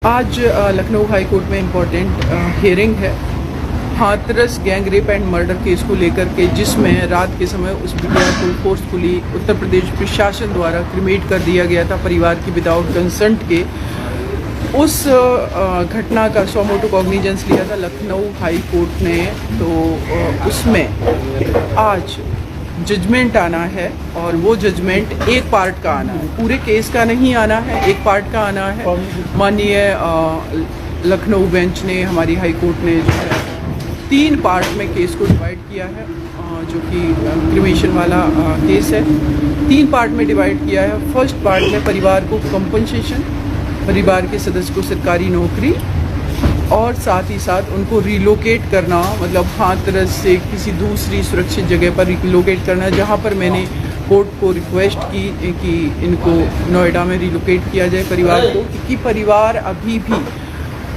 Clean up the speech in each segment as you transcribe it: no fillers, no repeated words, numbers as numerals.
आज Lucknow high court में important hearing है Hathras gang rape and murder case को लेकर के, जिसमें रात के समय उस बिटिया को फोर्सफुली उत्तर प्रदेश प्रशासन द्वारा क्रिमेट कर दिया गया था परिवार की विदाउट कंसेंट के। उस घटना का सो मोटो कॉग्निजेंस लिया था लखनऊ हाई कोर्ट ने। तो उसमें आज जजमेंट आना है और वो जजमेंट एक पार्ट का आना है, पूरे केस का नहीं आना है, एक पार्ट का आना है। माननीय लखनऊ बेंच ने, हमारी हाई कोर्ट ने जो है 3 पार्ट में केस को डिवाइड किया है, जो कि क्रिमेशन वाला केस है। 3 पार्ट में डिवाइड किया है। फर्स्ट पार्ट में परिवार को कंपनसेशन, परिवार के सदस्य को सरकारी नौकरी और साथ ही साथ उनको रिलोकेट करना, मतलब हाथरस से किसी दूसरी सुरक्षित जगह पर रिलोकेट करना, जहां पर मैंने कोर्ट को रिक्वेस्ट की कि इनको नोएडा में रिलोकेट किया जाए परिवार को, क्योंकि परिवार अभी भी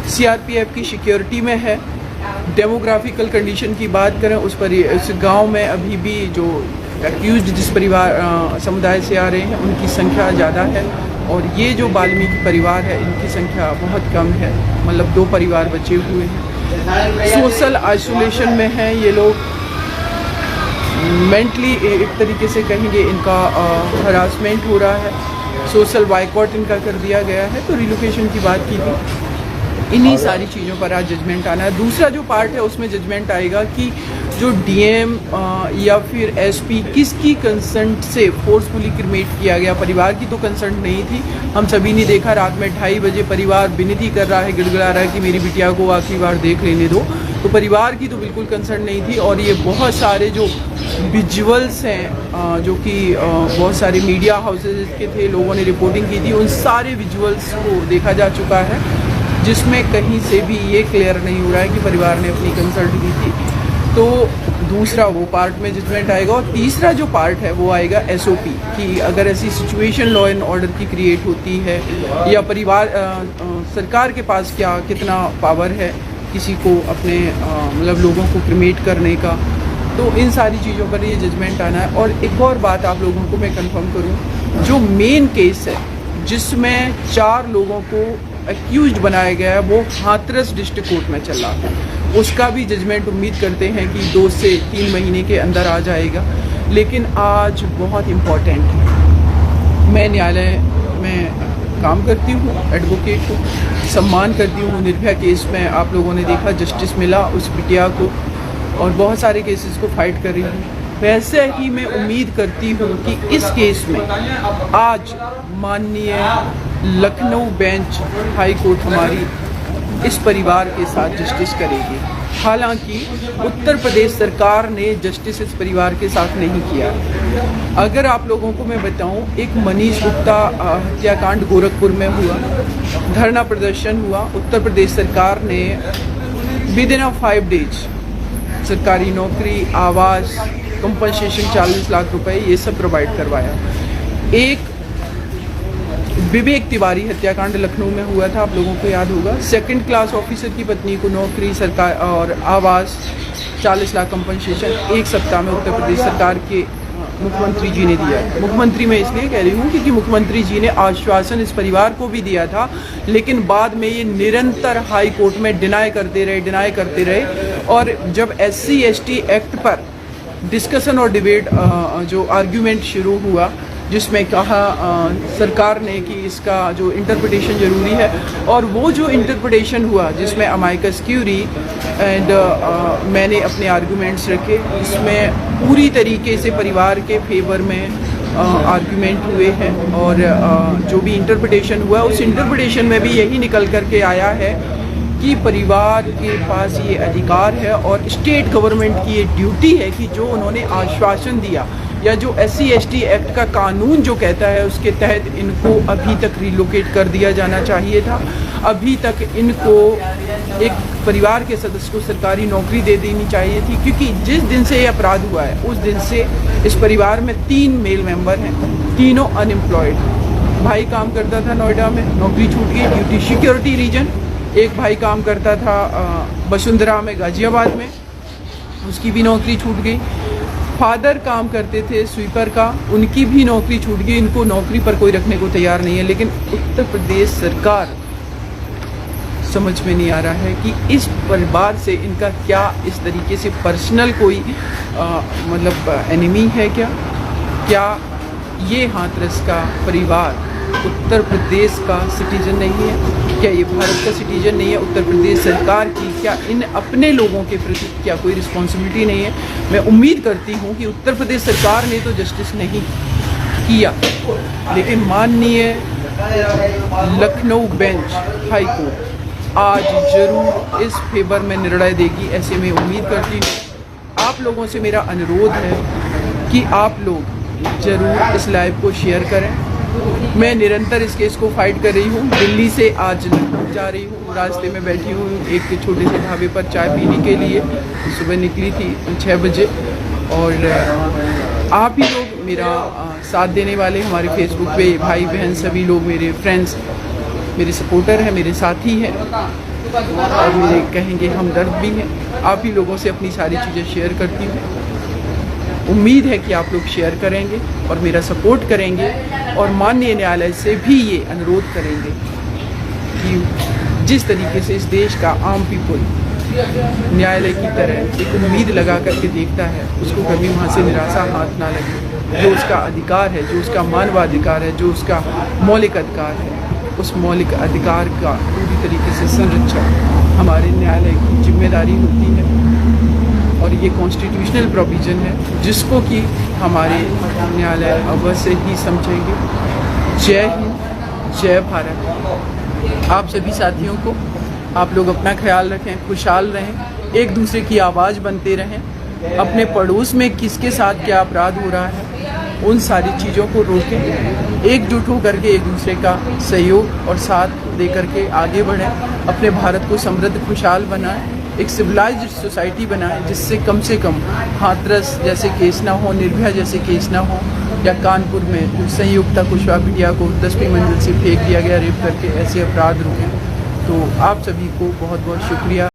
सीआरपीएफ की सिक्योरिटी में है। डेमोग्राफिकल कंडीशन की बात करें, उस गांव में अभी भी जो एक्यूज्ड जिस परिवार समुदाय से आ रहे हैं उनकी संख्या ज़्यादा है, और ये जो वाल्मीकि परिवार है इनकी संख्या बहुत कम है, मतलब 2 परिवार बचे हुए हैं। सोशल आइसोलेशन में हैं ये लोग, मेंटली एक तरीके से कहेंगे इनका हरासमेंट हो रहा है, सोशल बाइकआउट इनका कर दिया गया है। तो रिलोकेशन की बात की थी। इन्हीं सारी चीज़ों पर आज जजमेंट आना है। दूसरा जो पार्ट है उसमें जजमेंट आएगा कि जो डीएम या फिर एसपी किसकी कंसेंट से फोर्सफुली क्रिमेट किया गया। परिवार की तो कंसेंट नहीं थी, हम सभी ने देखा रात में 2:30 बजे परिवार विनती कर रहा है, गिड़गिड़ा रहा है कि मेरी बिटिया को आखिरी बार देख लेने दो। तो परिवार की तो बिल्कुल कंसेंट नहीं थी। और ये बहुत सारे जो विजुअल्स हैं जो कि बहुत सारे मीडिया हाउसेज के थे, लोगों ने रिपोर्टिंग की थी, उन सारे विजुअल्स को देखा जा चुका है, जिसमें कहीं से भी ये क्लियर नहीं हो रहा है कि परिवार ने अपनी कंसल्ट की थी। तो दूसरा वो पार्ट में जजमेंट आएगा। और तीसरा जो पार्ट है वो आएगा एसओपी, कि अगर ऐसी सिचुएशन लॉ एंड ऑर्डर की क्रिएट होती है या परिवार सरकार के पास कितना पावर है किसी को अपने मतलब लोगों को क्रिमेट करने का। तो इन सारी चीज़ों पर ये जजमेंट आना है। और एक और बात आप लोगों को मैं कंफर्म करूं, जो मेन केस है जिसमें 4 लोगों को एक्यूज्ड बनाया गया है वो हाथरस डिस्ट्रिक्ट कोर्ट में चल रहा है, उसका भी जजमेंट उम्मीद करते हैं कि 2 से 3 महीने के अंदर आ जाएगा। लेकिन आज बहुत इम्पॉर्टेंट है। मैं न्यायालय में काम करती हूँ, एडवोकेट हूँ, सम्मान करती हूँ। निर्भया केस में आप लोगों ने देखा जस्टिस मिला उस बिटिया को, और बहुत सारे केसेस को फाइट कर रही हूँ। वैसे ही मैं उम्मीद करती हूँ कि इस केस में आज माननीय लखनऊ बेंच हाई कोर्ट हमारी इस परिवार के साथ जस्टिस करेगी। हालांकि उत्तर प्रदेश सरकार ने जस्टिस इस परिवार के साथ नहीं किया। अगर आप लोगों को मैं बताऊं, एक मनीष गुप्ता हत्याकांड गोरखपुर में हुआ, धरना प्रदर्शन हुआ, उत्तर प्रदेश सरकार ने विदिन 5 डेज सरकारी नौकरी, आवास, कंपनसेशन 40 लाख रुपए ये सब प्रोवाइड करवाया। एक विवेक तिवारी हत्याकांड लखनऊ में हुआ था, आप लोगों को याद होगा। 2nd क्लास ऑफिसर की पत्नी को नौकरी, सरकार और आवास, 40 लाख कंपनसेशन 1 सप्ताह में उत्तर प्रदेश सरकार के मुख्यमंत्री जी ने दिया। मुख्यमंत्री मैं इसलिए कह रही हूँ क्योंकि मुख्यमंत्री जी ने आश्वासन इस परिवार को भी दिया था, लेकिन बाद में ये निरंतर हाई कोर्ट में डिनाई करते रहे। और जब SC/ST एक्ट पर डिस्कशन और डिबेट जो आर्ग्यूमेंट शुरू हुआ, जिसमें कहा सरकार ने कि इसका जो इंटरप्रिटेशन ज़रूरी है, और वो जो इंटरप्रिटेशन हुआ जिसमें अमाइकस क्यूरी एंड मैंने अपने आर्गूमेंट्स रखे, इसमें पूरी तरीके से परिवार के फेवर में आर्गूमेंट हुए हैं। और जो भी इंटरप्रिटेशन हुआ उस इंटरप्रिटेशन में भी यही निकल करके आया है कि परिवार के पास ये अधिकार है और स्टेट गवर्नमेंट की ये ड्यूटी है कि जो उन्होंने आश्वासन दिया या जो SC/ST एक्ट का कानून जो कहता है उसके तहत इनको अभी तक रिलोकेट कर दिया जाना चाहिए था। अभी तक इनको एक परिवार के सदस्य को सरकारी नौकरी दे देनी चाहिए थी, क्योंकि जिस दिन से ये अपराध हुआ है उस दिन से इस परिवार में 3 मेल मेंबर हैं, तीनों अनएम्प्लॉयड। भाई काम करता था नोएडा में, नौकरी छूट गई ड्यू टू सिक्योरिटी रीजन। एक भाई काम करता था वसुंधरा में गाजियाबाद में, उसकी भी नौकरी छूट गई। फादर काम करते थे स्वीपर का, उनकी भी नौकरी छूट गई। इनको नौकरी पर कोई रखने को तैयार नहीं है। लेकिन उत्तर प्रदेश सरकार समझ में नहीं आ रहा है कि इस परिवार से इनका क्या इस तरीके से पर्सनल कोई मतलब एनिमी है क्या ये हाथरस का परिवार उत्तर प्रदेश का सिटीजन नहीं है? क्या ये भारत का सिटीजन नहीं है? उत्तर प्रदेश सरकार की क्या इन अपने लोगों के प्रति क्या कोई रिस्पॉन्सिबिलिटी नहीं है? मैं उम्मीद करती हूँ कि उत्तर प्रदेश सरकार ने तो जस्टिस नहीं किया, लेकिन माननीय लखनऊ बेंच हाई कोर्ट आज ज़रूर इस फेवर में निर्णय देगी, ऐसे में उम्मीद करती हूँ। आप लोगों से मेरा अनुरोध है कि आप लोग ज़रूर इस लाइव को शेयर करें। मैं निरंतर इस केस को फाइट कर रही हूँ। दिल्ली से आज लखनऊ जा रही हूँ, रास्ते में बैठी हूँ एक छोटे से ढाबे पर चाय पीने के लिए। सुबह निकली थी 6 बजे और आप ही लोग मेरा साथ देने वाले, हमारे फेसबुक पे भाई बहन सभी लोग मेरे फ्रेंड्स, मेरे सपोर्टर हैं, मेरे साथी हैं और मेरे कहेंगे हमदर्द भी हैं। आप ही लोगों से अपनी सारी चीज़ें शेयर करती हूँ। उम्मीद है कि आप लोग शेयर करेंगे और मेरा सपोर्ट करेंगे और माननीय न्यायालय से भी ये अनुरोध करेंगे कि जिस तरीके से इस देश का आम पीपल न्यायालय की तरह एक उम्मीद लगा करके देखता है, उसको कभी वहाँ से निराशा हाथ ना लगे। जो उसका अधिकार है, जो उसका मानवाधिकार है, जो उसका मौलिक अधिकार है, उस मौलिक अधिकार का पूरी तरीके से संरक्षण हमारे न्यायालय की जिम्मेदारी होती है और ये कॉन्स्टिट्यूशनल प्रोविज़न है जिसको कि हमारे न्यायालय अवश्य ही समझेंगे। जय हिंद, जय भारत। आप सभी साथियों को आप लोग अपना ख्याल रखें, खुशहाल रहें, एक दूसरे की आवाज़ बनते रहें। अपने पड़ोस में किसके साथ क्या अपराध हो रहा है उन सारी चीज़ों को रोकें, एकजुट होकर के एक दूसरे का सहयोग और साथ दे करके आगे बढ़ें। अपने भारत को समृद्ध खुशहाल बनाएं, एक सिविलाइज्ड सोसाइटी बनाएं जिससे कम हाथरस जैसे केस ना हो, निर्भया जैसे केस ना हो, या कानपुर में संयुक्ता कुशवाहा बिटिया को 10वीं मंजिल से फेंक दिया गया रेप करके, ऐसे अपराध रुकें। तो आप सभी को बहुत बहुत शुक्रिया।